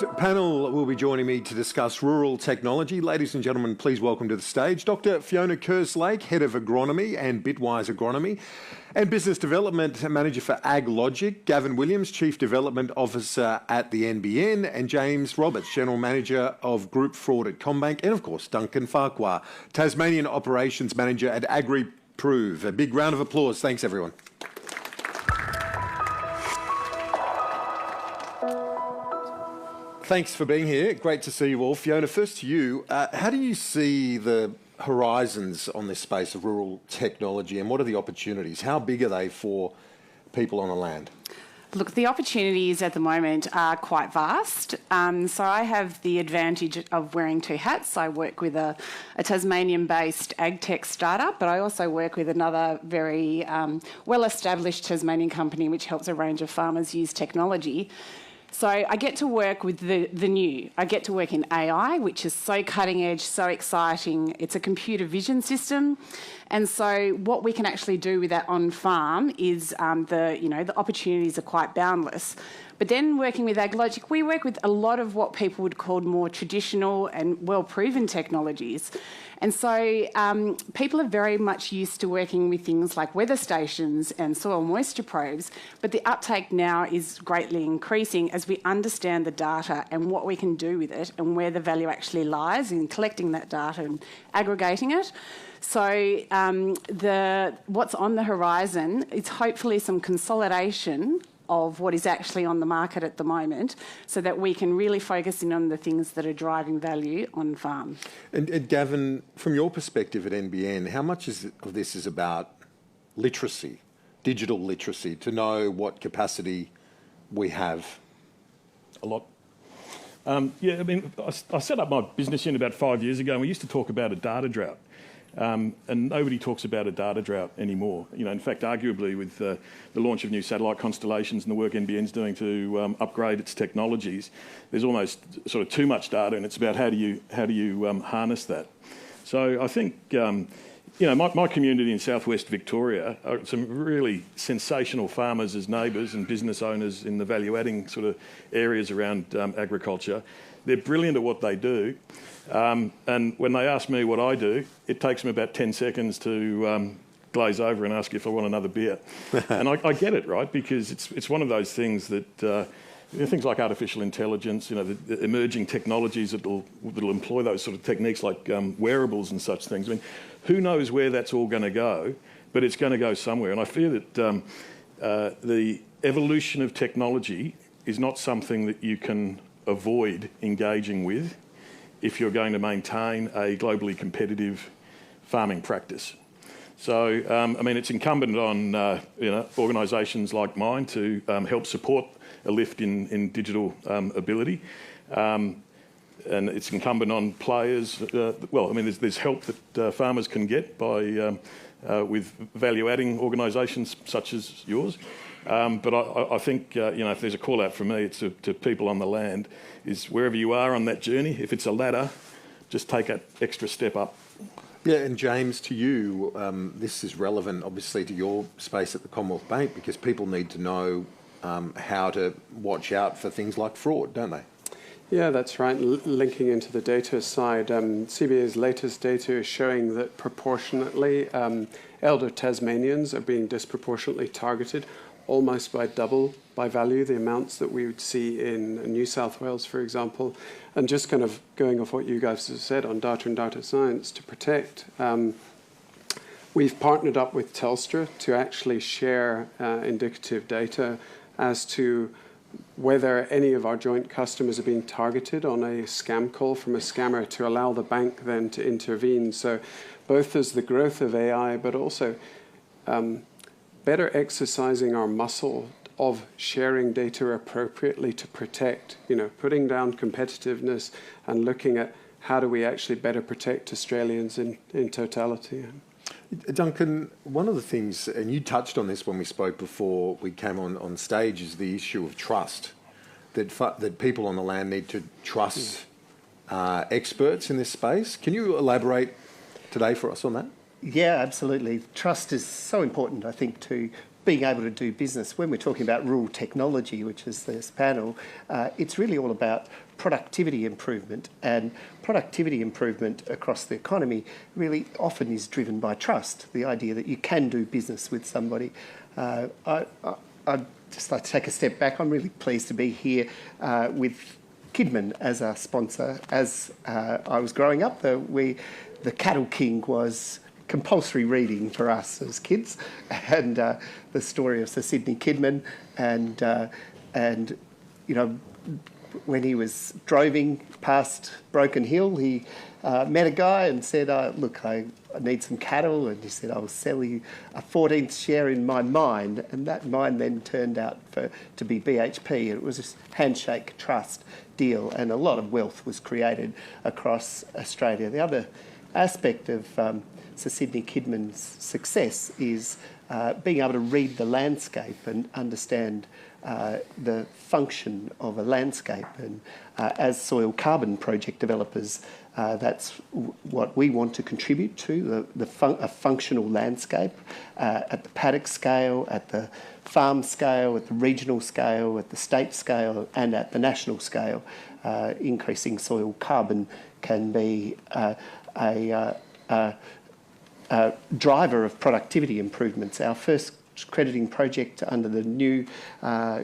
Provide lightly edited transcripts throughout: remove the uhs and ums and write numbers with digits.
next panel will be joining me to discuss rural technology. Ladies and gentlemen, please welcome to the stage Dr. Fiona Kerslake, Head of Agronomy and Bitwise Agronomy, and Business Development Manager for AgLogic, Gavin Williams, Chief Development Officer at the NBN, and James Roberts, General Manager of Group Fraud at CommBank, and of course Duncan Farquhar, Tasmanian Operations Manager at AgriProve. A big round of applause. Thanks, everyone. Thanks for being here. Great to see you all. Fiona, first to you. How do you see the horizons on this space of rural technology, and what are the opportunities? How big are they for people on the land? Look, the opportunities at the moment are quite vast. So I have the advantage of wearing two hats. I work with a Tasmanian-based ag tech startup, but I also work with another very well-established Tasmanian company which helps a range of farmers use technology. So I get to work with the new. I get to work in AI, which is so cutting edge, so exciting. It's a computer vision system. And so what we can actually do with that on farm is the opportunities are quite boundless. But then working with AgLogic, we work with a lot of what people would call more traditional and well-proven technologies. And so people are very much used to working with things like weather stations and soil moisture probes, but the uptake now is greatly increasing as we understand the data and what we can do with it and where the value actually lies in collecting that data and aggregating it. So what's on the horizon is hopefully some consolidation of what is actually on the market at the moment, so that we can really focus in on the things that are driving value on farm. And Gavin, from your perspective at NBN, how much of this is about literacy, digital literacy, to know what capacity we have? A lot. I mean, I set up my business unit about 5 years ago, and we used to talk about a data drought. And nobody talks about a data drought anymore. In fact, arguably with the launch of new satellite constellations and the work NBN's doing to upgrade its technologies, there's almost sort of too much data, and it's about how do you harness that. So I think my community in southwest Victoria are some really sensational farmers as neighbours and business owners in the value-adding sort of areas around agriculture. They're brilliant at what they do. And when they ask me what I do, it takes them about 10 seconds to glaze over and ask if I want another beer. And I get it, right? Because it's one of those things that things like artificial intelligence, the emerging technologies that'll employ those sort of techniques like wearables and such things. I mean, who knows where that's all going to go, but it's going to go somewhere. And I fear that the evolution of technology is not something that you can avoid engaging with if you're going to maintain a globally competitive farming practice. So, it's incumbent on organisations like mine to help support a lift in digital ability. And it's incumbent on players, there's help that farmers can get by with value-adding organisations such as yours. But I think, if there's a call out from me, it's to people on the land, is wherever you are on that journey, if it's a ladder, just take that extra step up. Yeah, and James, to you, this is relevant, obviously, to your space at the Commonwealth Bank, because people need to know how to watch out for things like fraud, don't they? Yeah, that's right. Linking into the data side, CBA's latest data is showing that proportionately elder Tasmanians are being disproportionately targeted, almost by double by value the amounts that we would see in New South Wales, for example. And just kind of going off what you guys have said on data and data science to protect, we've partnered up with Telstra to actually share indicative data as to whether any of our joint customers are being targeted on a scam call from a scammer, to allow the bank then to intervene. So both as the growth of AI, but also better exercising our muscle of sharing data appropriately to protect, putting down competitiveness and looking at how do we actually better protect Australians in totality. Duncan, one of the things, and you touched on this when we spoke before we came on stage, is the issue of trust, that people on the land need to trust experts in this space. Can you elaborate today for us on that? Yeah, absolutely. Trust is so important, I think, to being able to do business. When we're talking about rural technology, which is this panel, it's really all about productivity improvement, and productivity improvement across the economy really often is driven by trust, the idea that you can do business with somebody. I'd just like to take a step back. I'm really pleased to be here with Kidman as our sponsor. As I was growing up, the Cattle King was compulsory reading for us as kids, and the story of Sir Sidney Kidman, and you know, when he was droving past Broken Hill, he met a guy and said, look, I need some cattle, and he said, I'll sell you a 14th share in my mine, and that mine then turned out to be BHP. It was a handshake trust deal, and a lot of wealth was created across Australia. The other aspect of Sir Sidney Kidman's success is being able to read the landscape and understand the function of a landscape. And as soil carbon project developers, that's what we want to contribute to, a functional landscape at the paddock scale, at the farm scale, at the regional scale, at the state scale, and at the national scale. Increasing soil carbon can be a driver of productivity improvements. Our first crediting project under the new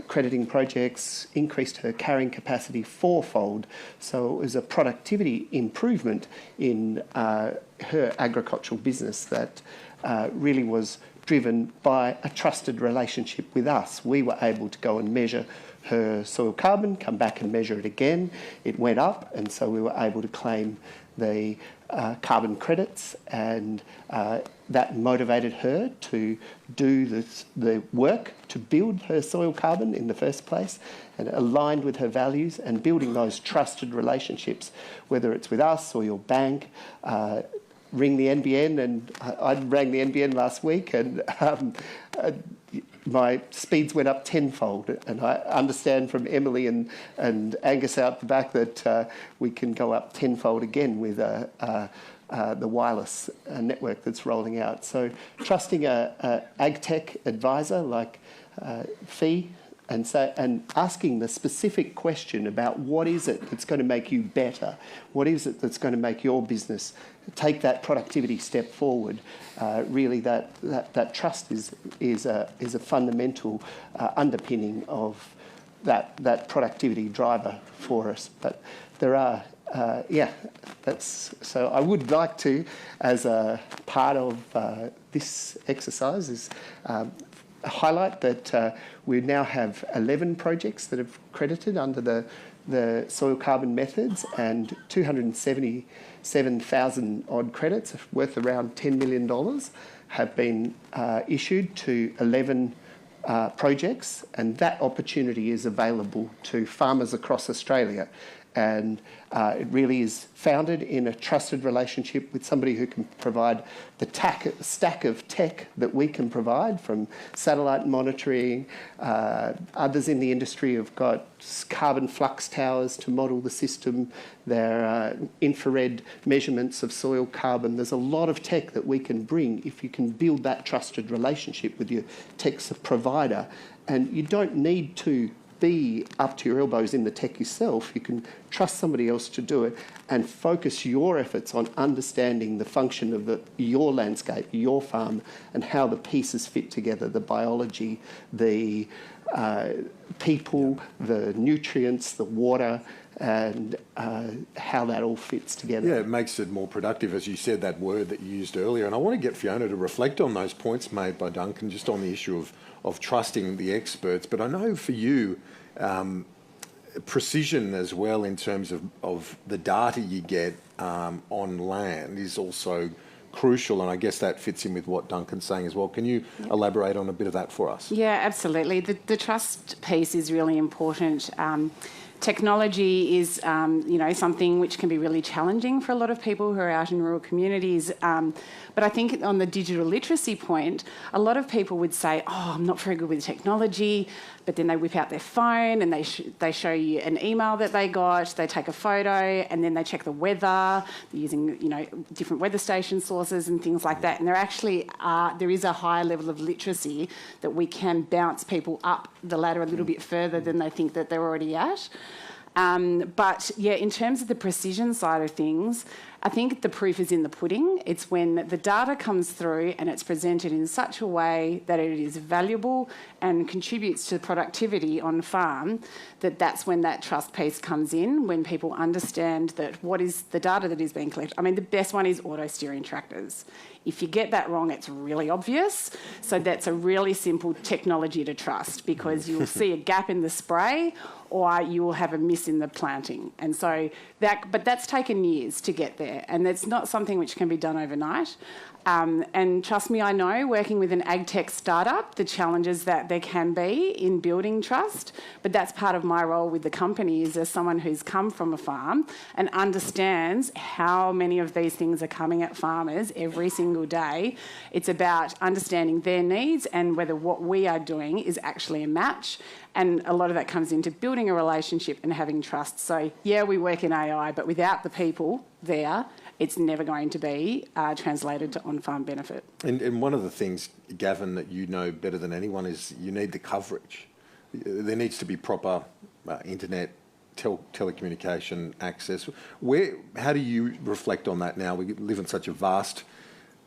crediting projects increased her carrying capacity fourfold. So it was a productivity improvement in her agricultural business that really was driven by a trusted relationship with us. We were able to go and measure her soil carbon, come back and measure it again. It went up, and so we were able to claim the carbon credits, and that motivated her to do the work to build her soil carbon in the first place, and aligned with her values, and building those trusted relationships, whether it's with us or your bank. Ring the NBN, and I rang the NBN last week, and my speeds went up tenfold. And I understand from Emily and Angus out the back that we can go up tenfold again with the wireless network that's rolling out. So trusting a ag tech advisor like Fee, and asking the specific question about what is it that's going to make you better, what is it that's going to make your business take that productivity step forward. Really, that trust is a fundamental underpinning of that productivity driver for us. But there are. So I would like to, as a part of this exercise, is highlight that we now have 11 projects that have credited under the soil carbon methods, and 277,000 odd credits worth around $10 million have been issued to 11 projects, and that opportunity is available to farmers across Australia. And it really is founded in a trusted relationship with somebody who can provide the stack of tech that we can provide, from satellite monitoring. Others in the industry have got carbon flux towers to model the system. There are infrared measurements of soil carbon. There's a lot of tech that we can bring if you can build that trusted relationship with your tech provider. And you don't need to be up to your elbows in the tech yourself. You can trust somebody else to do it and focus your efforts on understanding the function of your landscape, your farm, and how the pieces fit together, the biology, the people, the nutrients, the water, and how that all fits together. Yeah, it makes it more productive, as you said, that word that you used earlier. And I want to get Fiona to reflect on those points made by Duncan, just on the issue of trusting the experts. But I know for you, precision as well in terms of the data you get on land is also crucial, and I guess that fits in with what Duncan's saying as well. Can you elaborate on a bit of that for us? Yeah, absolutely. The trust piece is really important. Technology is, something which can be really challenging for a lot of people who are out in rural communities. But I think on the digital literacy point, a lot of people would say, oh, I'm not very good with technology, but then they whip out their phone and they show you an email that they got, they take a photo, and then they check the weather, using, different weather station sources and things like that. And there is a higher level of literacy that we can bounce people up the ladder a little bit further than they think that they're already at. But yeah, in terms of the precision side of things, I think the proof is in the pudding. It's when the data comes through and it's presented in such a way that it is valuable and contributes to productivity on farm, that's when that trust piece comes in, when people understand that what is the data that is being collected. I mean, the best one is auto-steering tractors. If you get that wrong, it's really obvious. So that's a really simple technology to trust, because you'll see a gap in the spray or you will have a miss in the planting. And so but that's taken years to get there, and that's not something which can be done overnight. And trust me, I know, working with an ag tech startup, the challenges that there can be in building trust, but that's part of my role with the company, is as someone who's come from a farm and understands how many of these things are coming at farmers every single day. It's about understanding their needs and whether what we are doing is actually a match. And a lot of that comes into building a relationship and having trust. So, yeah, we work in AI, but without the people there, it's never going to be translated to on-farm benefit. And one of the things, Gavin, that you know better than anyone is you need the coverage. There needs to be proper internet, telecommunication access. How do you reflect on that now? We live in such a vast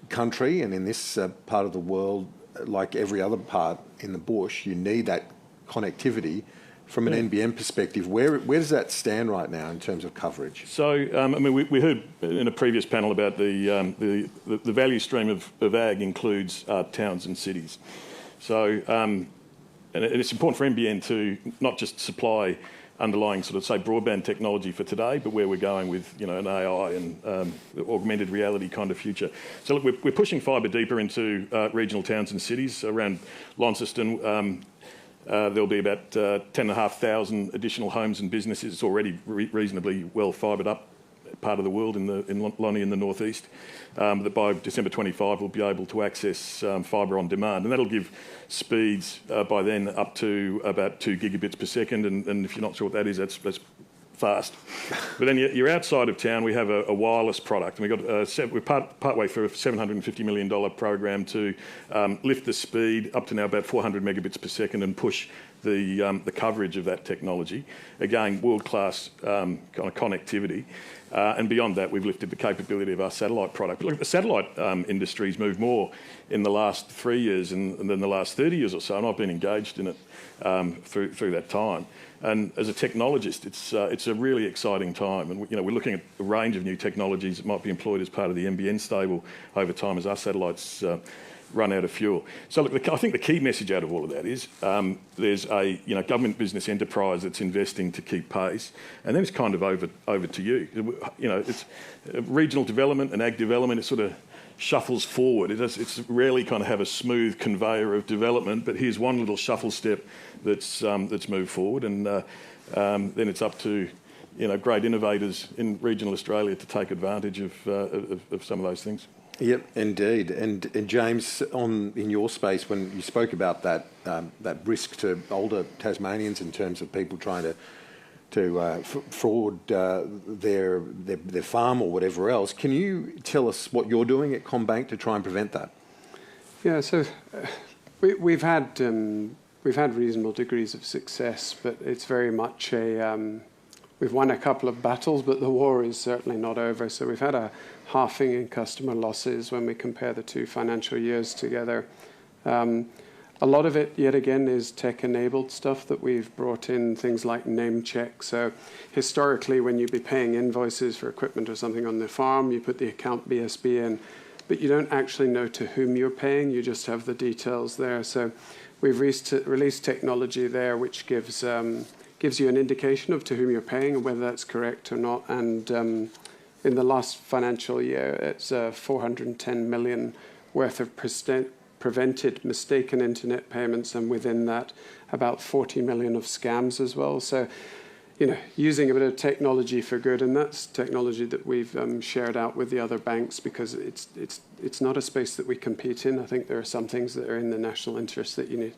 country, and in this part of the world, like every other part in the bush, you need that connectivity. From an NBN perspective, where does that stand right now in terms of coverage? So, we heard in a previous panel about the value stream of ag includes towns and cities. So, and it's important for NBN to not just supply underlying sort of, say, broadband technology for today, but where we're going with, an AI and augmented reality kind of future. So, look, we're pushing fibre deeper into regional towns and cities. Around Launceston, there'll be about 10,500 additional homes and businesses. It's already reasonably well fibred up part of the world in Lonnie in the northeast. That by December 25 we'll be able to access fibre on demand, and that'll give speeds by then up to about 2 gigabits per second. And if you're not sure what that is, that's fast. But then you're outside of town. We have a wireless product, and we're partway through a $750 million program to lift the speed up to now about 400 megabits per second and push the coverage of that technology. Again, world-class kind of connectivity. And beyond that, we've lifted the capability of our satellite product. But look, the satellite industry's moved more in the last 3 years than the last 30 years or so, and I've been engaged in it through that time. And as a technologist, it's a really exciting time. And we're looking at a range of new technologies that might be employed as part of the NBN stable over time as our satellites run out of fuel. So look, I think the key message out of all of that is there's a government business enterprise that's investing to keep pace, and then it's kind of over to you. It's regional development and ag development. It sort of shuffles forward. It's rarely kind of have a smooth conveyor of development, but here's one little shuffle step that's moved forward, and then it's up to great innovators in regional Australia to take advantage of some of those things. Yep, indeed. And James, in your space, when you spoke about that risk to older Tasmanians in terms of people trying to fraud their farm or whatever else, can you tell us what you're doing at CommBank to try and prevent that? Yeah, so we've had reasonable degrees of success, but it's very much we've won a couple of battles, but the war is certainly not over. So we've had a halving in customer losses when we compare the two financial years together. A lot of it, yet again, is tech-enabled stuff that we've brought in, things like name check. So historically, when you'd be paying invoices for equipment or something on the farm, you put the account BSB in, but you don't actually know to whom you're paying. You just have the details there. So we've released technology there which gives you an indication of to whom you're paying and whether that's correct or not. And in the last financial year, it's 410 million worth of prevented mistaken internet payments, and within that, about 40 million of scams as well. So using a bit of technology for good, and that's technology that we've shared out with the other banks because it's not a space that we compete in. I think there are some things that are in the national interest that you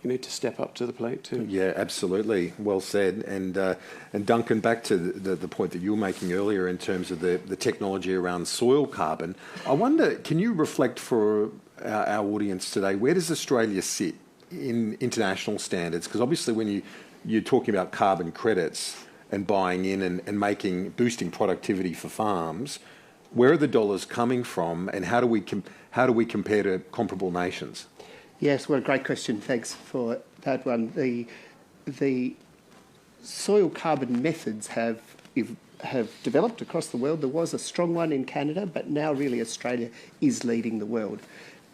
need to step up to the plate too. Yeah, absolutely. Well said. And Duncan, back to the point that you were making earlier in terms of the technology around soil carbon, I wonder, can you reflect for our audience today, where does Australia sit in international standards? Because obviously when you're talking about carbon credits and buying in and boosting productivity for farms, where are the dollars coming from, and how do we compare to comparable nations? Yes, well, great question. Thanks for that one. The soil carbon methods have developed across the world. There was a strong one in Canada, but now really Australia is leading the world.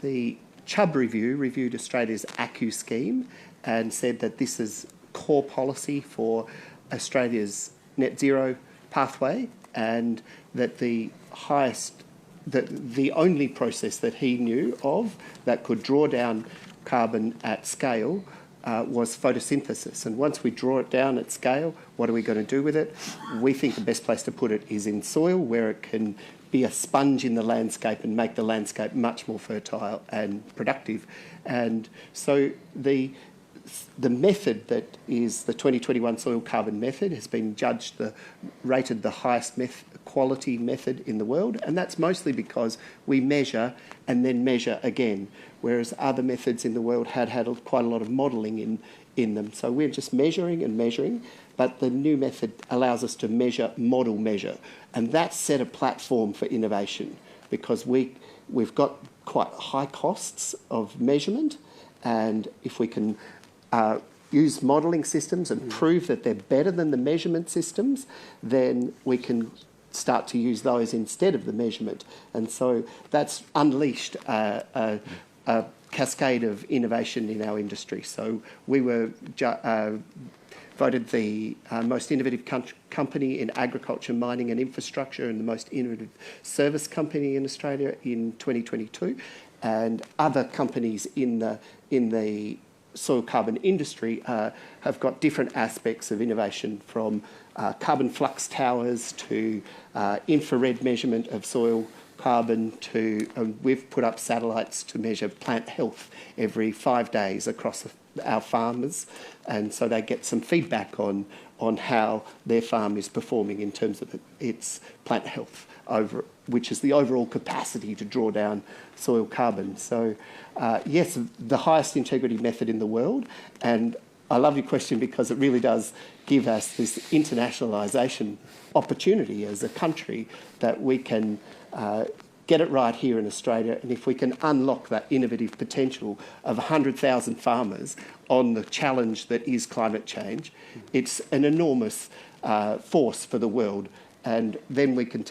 The Chubb review reviewed Australia's ACCU scheme and said that this is core policy for Australia's net zero pathway, and that the only process that he knew of that could draw down carbon at scale was photosynthesis. And once we draw it down at scale, what are we going to do with it? We think the best place to put it is in soil, where it can be a sponge in the landscape and make the landscape much more fertile and productive. And so the method that is the 2021 soil carbon method has been rated the highest quality method in the world, and that's mostly because we measure and then measure again, whereas other methods in the world had quite a lot of modelling in them. So we're just measuring and measuring, but the new method allows us to model measure, and that set a platform for innovation because we've got quite high costs of measurement, and if we can use modelling systems and prove that they're better than the measurement systems, then we can start to use those instead of the measurement. And so that's unleashed a cascade of innovation in our industry. So we were voted the most innovative company in agriculture, mining and infrastructure, and the most innovative service company in Australia in 2022. And other companies in the soil carbon industry have got different aspects of innovation, from carbon flux towers to infrared measurement of soil carbon to we've put up satellites to measure plant health every 5 days across our farmers, and so they get some feedback on how their farm is performing in terms of its plant health, which is the overall capacity to draw down soil carbon. So yes, the highest integrity method in the world, and I love your question because it really does give us this internationalisation opportunity as a country that we can get it right here in Australia, and if we can unlock that innovative potential of 100,000 farmers on the challenge that is climate change, it's an enormous force for the world, and then we can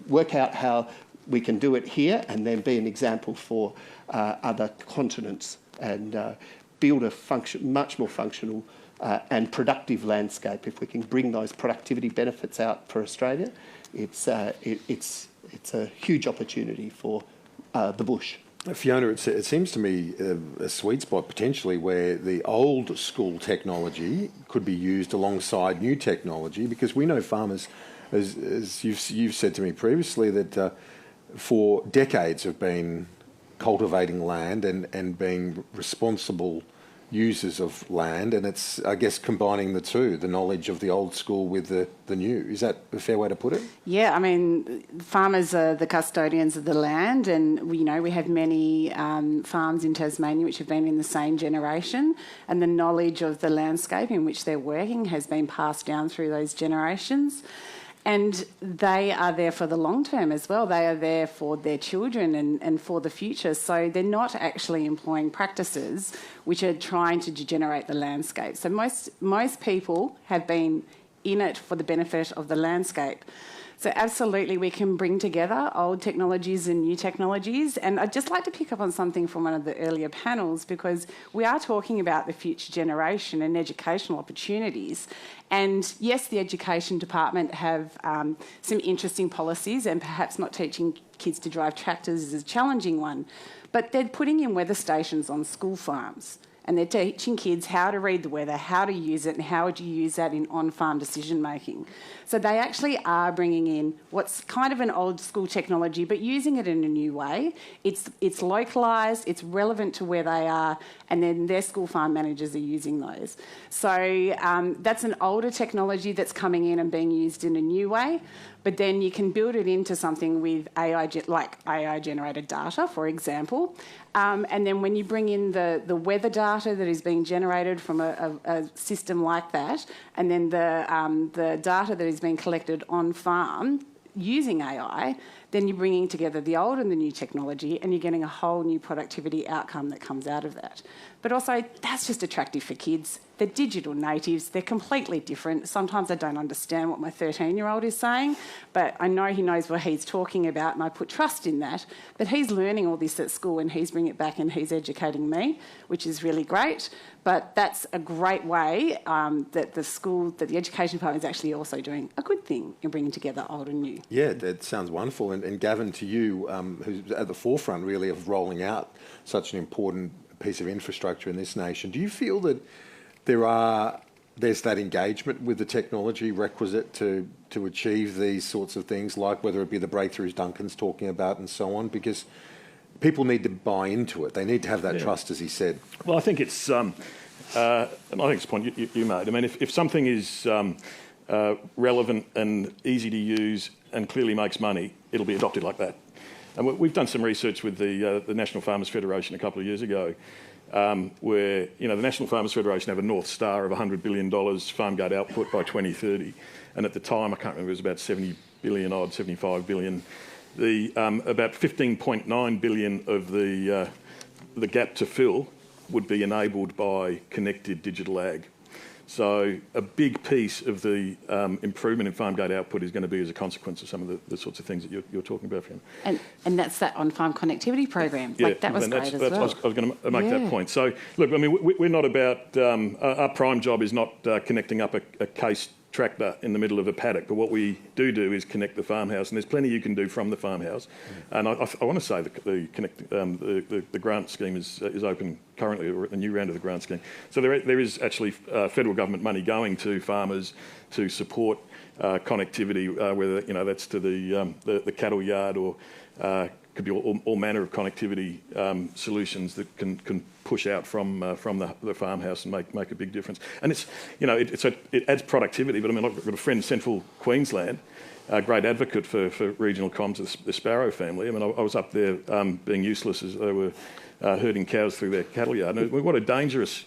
work out how we can do it here and then be an example for other continents and build a much more functional and productive landscape. If we can bring those productivity benefits out for Australia, it's a huge opportunity for the bush. Fiona, it seems to me a sweet spot potentially where the old school technology could be used alongside new technology, because we know farmers, as you've said to me previously, that for decades have been cultivating land and being responsible users of land, and it's, I guess, combining the two, the knowledge of the old school with the new. Is that a fair way to put it? Yeah, I mean, farmers are the custodians of the land, and we have many farms in Tasmania which have been in the same generation, and the knowledge of the landscape in which they're working has been passed down through those generations. And they are there for the long term as well. They are there for their children and for the future. So they're not actually employing practices which are trying to degenerate the landscape. So most people have been in it for the benefit of the landscape. So absolutely, we can bring together old technologies and new technologies. And I'd just like to pick up on something from one of the earlier panels, because we are talking about the future generation and educational opportunities. And yes, the Education Department have some interesting policies, and perhaps not teaching kids to drive tractors is a challenging one, but they're putting in weather stations on school farms. and they're teaching kids how to read the weather, how to use it, and how would you use that in on-farm decision making. So they actually are bringing in what's kind of an old school technology, but using it in a new way. It's localised, it's relevant to where they are, and then their school farm managers are using those. So that's an older technology that's coming in and being used in a new way, but then you can build it into something with like AI-generated data, for example. And then when you bring in the weather data that is being generated from a system like that, and then the data that is being collected on farm using AI, then you're bringing together the old and the new technology, and you're getting a whole new productivity outcome that comes out of that. But also, that's just attractive for kids. They're digital natives. They're completely different. Sometimes I don't understand what my 13-year-old is saying, but I know he knows what he's talking about, and I put trust in that. But he's learning all this at school, and he's bringing it back, and he's educating me, which is really great. But that's a great way that the education department is actually also doing a good thing in bringing together old and new. Yeah, that sounds wonderful. And Gavin, to you, who's at the forefront really of rolling out such an important piece of infrastructure in this nation, do you feel that there's that engagement with the technology requisite to achieve these sorts of things, like whether it be the breakthroughs Duncan's talking about and so on? Because people need to buy into it. They need to have that trust, as he said. Well, I think it's, and I think it's a point you made. I mean, if something is relevant and easy to use and clearly makes money, it'll be adopted like that. And we've done some research with the National Farmers Federation a couple of years ago, where the National Farmers Federation have a North Star of $100 billion farm gate output by 2030. And at the time, I can't remember, it was about 70 billion odd, 75 billion. About 15.9 billion of the gap to fill would be enabled by connected digital ag. So a big piece of the improvement in farm gate output is going to be as a consequence of some of the sorts of things that you're talking about, Fiona. And that's that on-farm connectivity program. Yeah, that was great as well. I was going to make that point. So, look, I mean, we're not about... our prime job is not connecting up a case tractor in the middle of a paddock, but what we do is connect the farmhouse, and there's plenty you can do from the farmhouse. And I want to say the grant scheme is open currently, or a new round of the grant scheme. So there is actually federal government money going to farmers to support connectivity, whether that's to the cattle yard or could be all manner of connectivity solutions that can push out from the farmhouse and make a big difference. And it adds productivity. But I mean, I've got a friend in Central Queensland, a great advocate for regional comms, the Sparrow family. I mean, I was up there being useless as they were herding cows through their cattle yard. And what a dangerous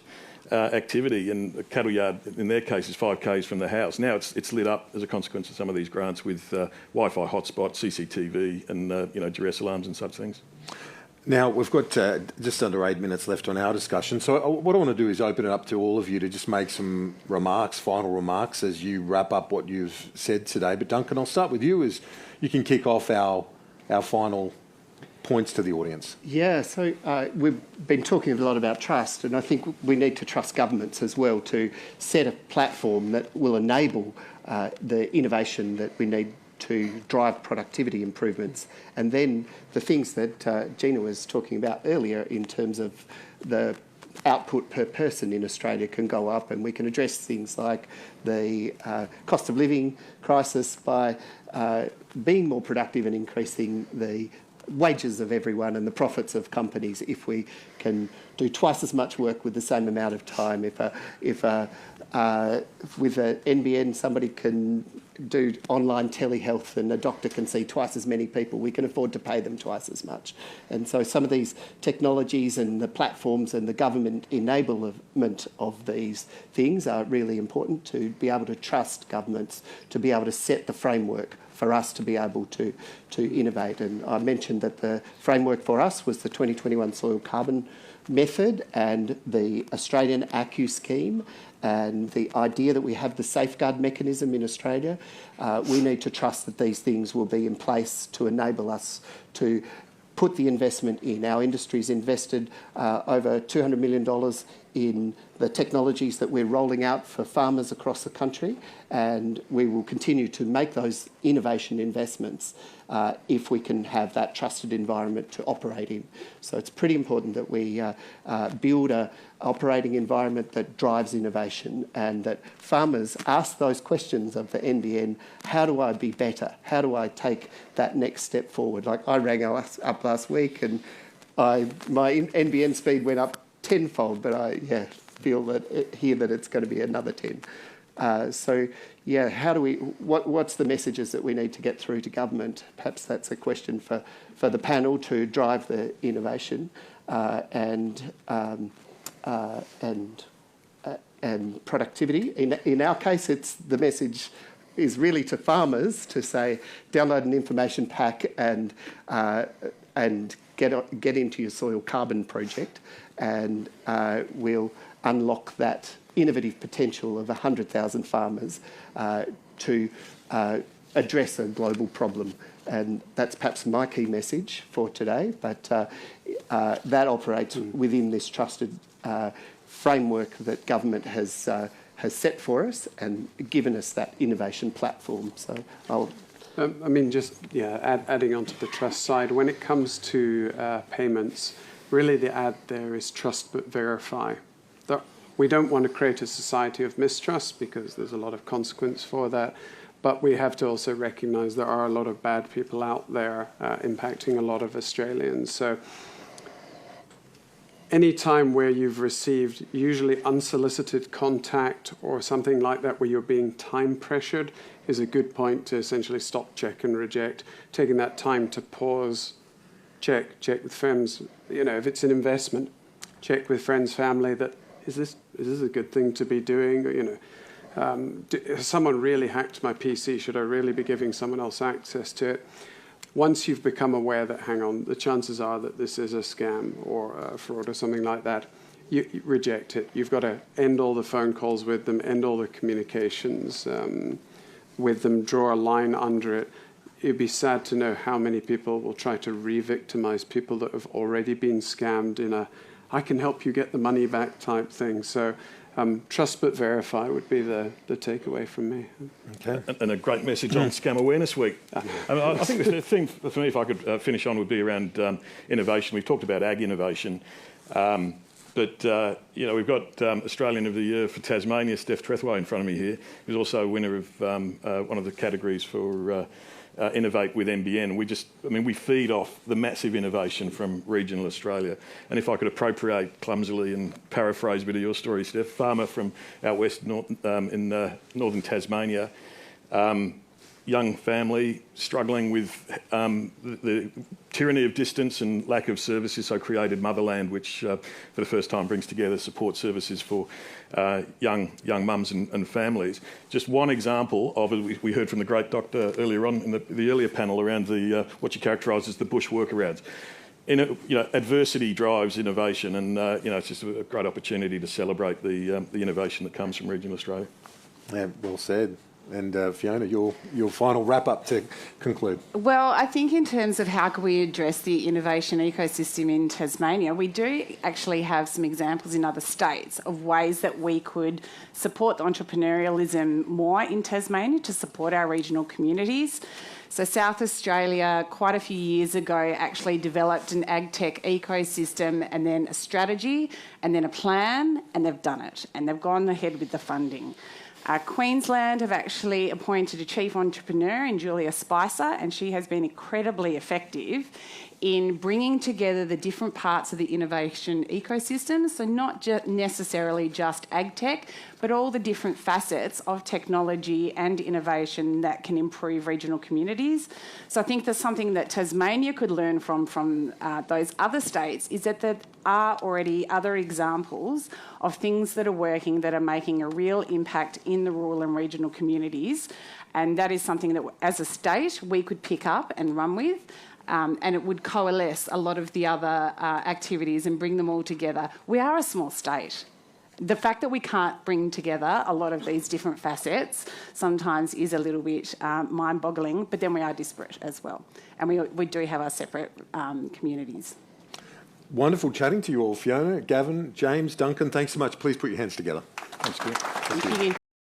activity, and the cattle yard in their case is 5 k's from the house. Now it's lit up as a consequence of some of these grants with Wi-Fi hotspots, CCTV, and duress alarms and such things. Now we've got just under 8 minutes left on our discussion. So what I want to do is open it up to all of you to just make some final remarks as you wrap up what you've said today. But Duncan, I'll start with you as you can kick off our final points to the audience. Yeah, so we've been talking a lot about trust, and I think we need to trust governments as well to set a platform that will enable the innovation that we need to drive productivity improvements. And then the things that Gina was talking about earlier in terms of the output per person in Australia can go up, and we can address things like the cost of living crisis by being more productive and increasing the wages of everyone and the profits of companies if we can do twice as much work with the same amount of time. If with an NBN somebody can do online telehealth and a doctor can see twice as many people, we can afford to pay them twice as much. And so some of these technologies and the platforms and the government enablement of these things are really important, to be able to trust governments, to be able to set the framework for us to be able to innovate. And I mentioned that the framework for us was the 2021 soil carbon method and the Australian ACCU scheme, and the idea that we have the safeguard mechanism in Australia. We need to trust that these things will be in place to enable us to put the investment in. Our industry's invested over $200 million in the technologies that we're rolling out for farmers across the country, and we will continue to make those innovation investments if we can have that trusted environment to operate in. So it's pretty important that we build a operating environment that drives innovation, and that farmers ask those questions of the NBN: how do I be better? How do I take that next step forward? Like, I rang us up last week and my NBN speed went up tenfold, but I feel that here that it's going to be another 10. So how do we? What's the messages that we need to get through to government? Perhaps that's a question for the panel to drive the innovation and productivity. In our case, it's the message is really to farmers to say, download an information pack and get into your soil carbon project, and we'll unlock that innovative potential of 100,000 farmers to address a global problem. And that's perhaps my key message for today, but that operates within this trusted framework that government has set for us and given us that innovation platform. So I'll... adding on to the trust side, when it comes to payments, really the ad there is trust but verify. We don't want to create a society of mistrust, because there's a lot of consequence for that, but we have to also recognise there are a lot of bad people out there impacting a lot of Australians. So any time where you've received usually unsolicited contact or something like that, where you're being time pressured, is a good point to essentially stop, check and reject. Taking that time to pause, check with friends. If it's an investment, check with friends, family, that is this a good thing to be doing? Has someone really hacked my PC? Should I really be giving someone else access to it? Once you've become aware that, hang on, the chances are that this is a scam or a fraud or something like that, you reject it. You've got to end all the phone calls with them, end all the communications with them, draw a line under it. It'd be sad to know how many people will try to re-victimize people that have already been scammed in a I can help you get the money back type thing. So trust but verify would be the takeaway from me. Okay. And a great message on Scam Awareness Week. I think the thing for me, if I could finish on, would be around innovation. We've talked about ag innovation. But we've got Australian of the Year for Tasmania, Steph Trethway, in front of me here, who's also a winner of one of the categories for Innovate with NBN. We feed off the massive innovation from regional Australia. And if I could appropriate clumsily and paraphrase a bit of your story, Steph, farmer from out west in northern Tasmania, young family struggling with the tyranny of distance and lack of services, so created Motherland, which for the first time brings together support services for young mums and families. Just one example of it, we heard from the great doctor earlier on in the earlier panel around the what you characterise as the bush workarounds. Adversity drives innovation, and it's just a great opportunity to celebrate the innovation that comes from regional Australia. Yeah, well said. And Fiona, your final wrap-up to conclude. Well, I think in terms of how can we address the innovation ecosystem in Tasmania, we do actually have some examples in other states of ways that we could support the entrepreneurialism more in Tasmania to support our regional communities. So South Australia, quite a few years ago, actually developed an ag tech ecosystem and then a strategy and then a plan, and they've done it. And they've gone ahead with the funding. Queensland have actually appointed a chief entrepreneur in Julia Spicer, and she has been incredibly effective in bringing together the different parts of the innovation ecosystem, so not necessarily just ag tech, but all the different facets of technology and innovation that can improve regional communities. So I think there's something that Tasmania could learn from those other states, is that there are already other examples of things that are working, that are making a real impact in the rural and regional communities. And that is something that, as a state, we could pick up and run with. And it would coalesce a lot of the other activities and bring them all together. We are a small state. The fact that we can't bring together a lot of these different facets sometimes is a little bit mind-boggling, but then we are disparate as well. And we do have our separate communities. Wonderful chatting to you all. Fiona, Gavin, James, Duncan, thanks so much. Please put your hands together. Thanks, Kieran. Thank you.